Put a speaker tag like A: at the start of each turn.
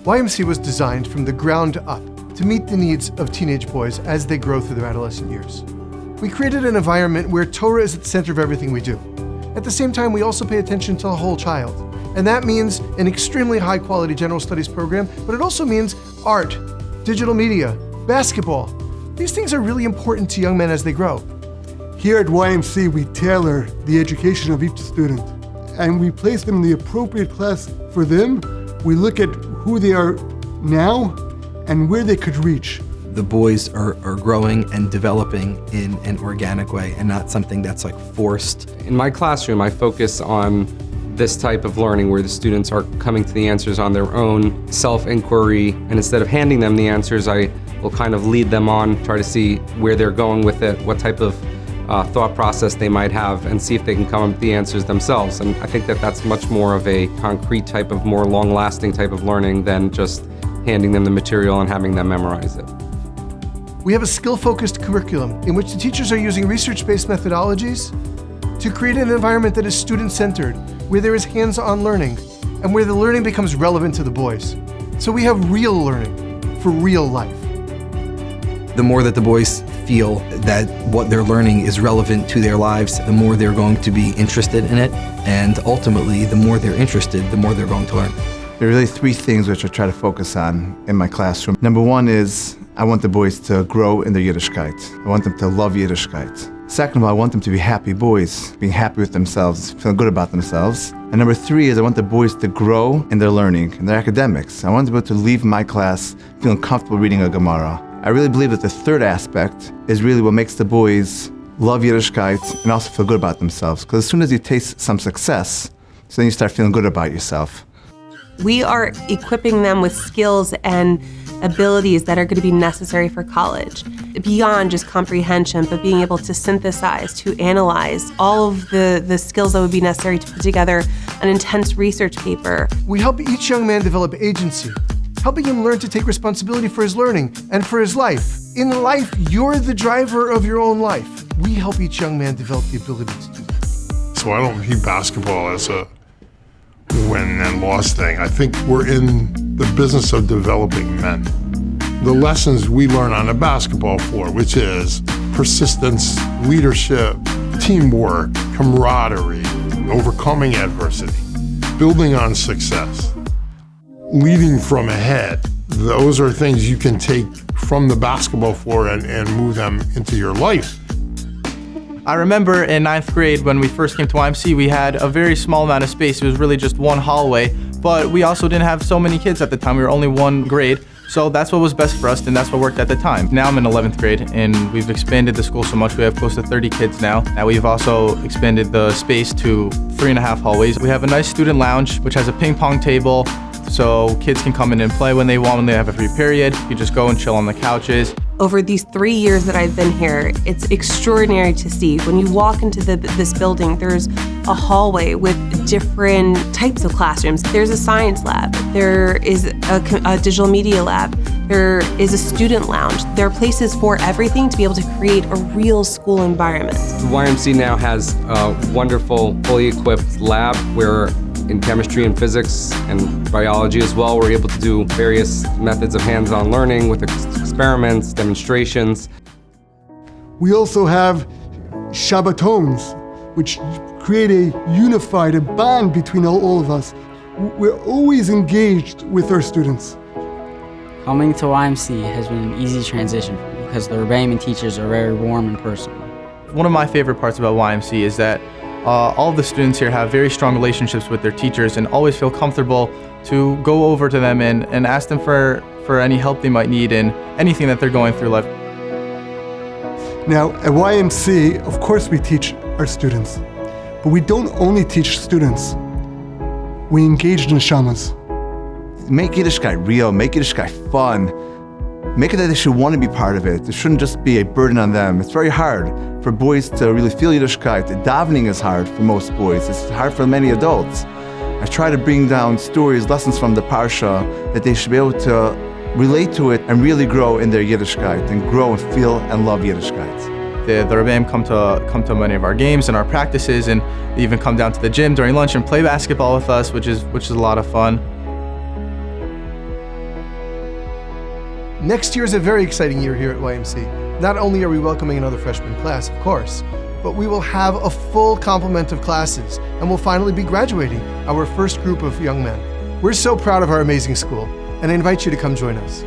A: YMC was designed from the ground up to meet the needs of teenage boys as they grow through their adolescent years. We created an environment where Torah is at the center of everything we do. At the same time, we also pay attention to the whole child. And that means an extremely high-quality general studies program, but it also means art, digital media, basketball. These things are really important to young men as they grow.
B: Here at YMC, we tailor the education of each student, and we place them in the appropriate class for them. We look at who they are now and where they could reach.
C: The boys are growing and developing in an organic way and not something that's like forced.
D: In my classroom, I focus on this type of learning where the students are coming to the answers on their own, self-inquiry, and instead of handing them the answers, I will kind of lead them on, try to see where they're going with it, what type of thought process they might have, and see if they can come up with the answers themselves. And I think that that's much more of a concrete type of, more long-lasting type of learning than just handing them the material and having them memorize it.
A: We have a skill-focused curriculum in which the teachers are using research-based methodologies to create an environment that is student-centered, where there is hands-on learning, and where the learning becomes relevant to the boys. So we have real learning for real life.
C: The more that the boys feel that what they're learning is relevant to their lives, the more they're going to be interested in it, and ultimately, the more they're interested, the more they're going to learn.
E: There are really three things which I try to focus on in my classroom. Number one is I want the boys to grow in their Yiddishkeit. I want them to love Yiddishkeit. Second of all, I want them to be happy boys, being happy with themselves, feeling good about themselves. And number three is I want the boys to grow in their learning, in their academics. I want them to leave my class feeling comfortable reading a Gemara. I really believe that the third aspect is really what makes the boys love Yiddishkeit and also feel good about themselves. Because as soon as you taste some success, so then you start feeling good about yourself.
F: We are equipping them with skills and abilities that are going to be necessary for college, beyond just comprehension, but being able to synthesize, to analyze all of the skills that would be necessary to put together an intense research paper.
A: We help each young man develop agency, helping him learn to take responsibility for his learning and for his life. In life, you're the driver of your own life. We help each young man develop the ability to do that.
G: So I don't view basketball as a win and loss thing. I think we're in the business of developing men. The lessons we learn on the basketball floor, which is persistence, leadership, teamwork, camaraderie, overcoming adversity, building on success, leading from ahead. Those are things you can take from the basketball floor and move them into your life.
H: I remember in 9th grade when we first came to YMC, we had a very small amount of space. It was really just one hallway, but we also didn't have so many kids at the time. We were only one grade, so that's what was best for us and that's what worked at the time. Now I'm in 11th grade and we've expanded the school so much. We have close to 30 kids now. Now we've also expanded the space to 3.5 hallways. We have a nice student lounge, which has a ping pong table, so kids can come in and play when they want, when they have a free period. You just go and chill on the couches.
F: Over these 3 years that I've been here, it's extraordinary to see. When you walk into this building, there's a hallway with different types of classrooms. There's a science lab, there is a digital media lab, there is a student lounge. There are places for everything to be able to create a real school environment.
D: The YMC now has a wonderful, fully equipped lab where in chemistry and physics and biology as well, we're able to do various methods of hands-on learning with experiments, demonstrations.
B: We also have Shabbatons, which create a unified, a bond between all of us. We're always engaged with our students.
I: Coming to YMC has been an easy transition for me because the Rebbeim teachers are very warm and personal.
H: One of my favorite parts about YMC is that all of the students here have very strong relationships with their teachers and always feel comfortable to go over to them and ask them for any help they might need in anything that they're going through life.
B: Now, at YMC, of course we teach our students, but we don't only teach students. We engage neshamas.
E: Make Yiddishkeit real, make Yiddishkeit fun. Make it that they should want to be part of it. It shouldn't just be a burden on them. It's very hard for boys to really feel Yiddishkeit. Davening is hard for most boys. It's hard for many adults. I try to bring down stories, lessons from the Parsha, that they should be able to relate to it and really grow in their Yiddishkeit and grow and feel and love Yiddishkeit.
H: The Rebbeim come to many of our games and our practices, and they even come down to the gym during lunch and play basketball with us, which is a lot of fun.
A: Next year is a very exciting year here at YMC. Not only are we welcoming another freshman class, of course, but we will have a full complement of classes and will finally be graduating our first group of young men. We're so proud of our amazing school, and I invite you to come join us.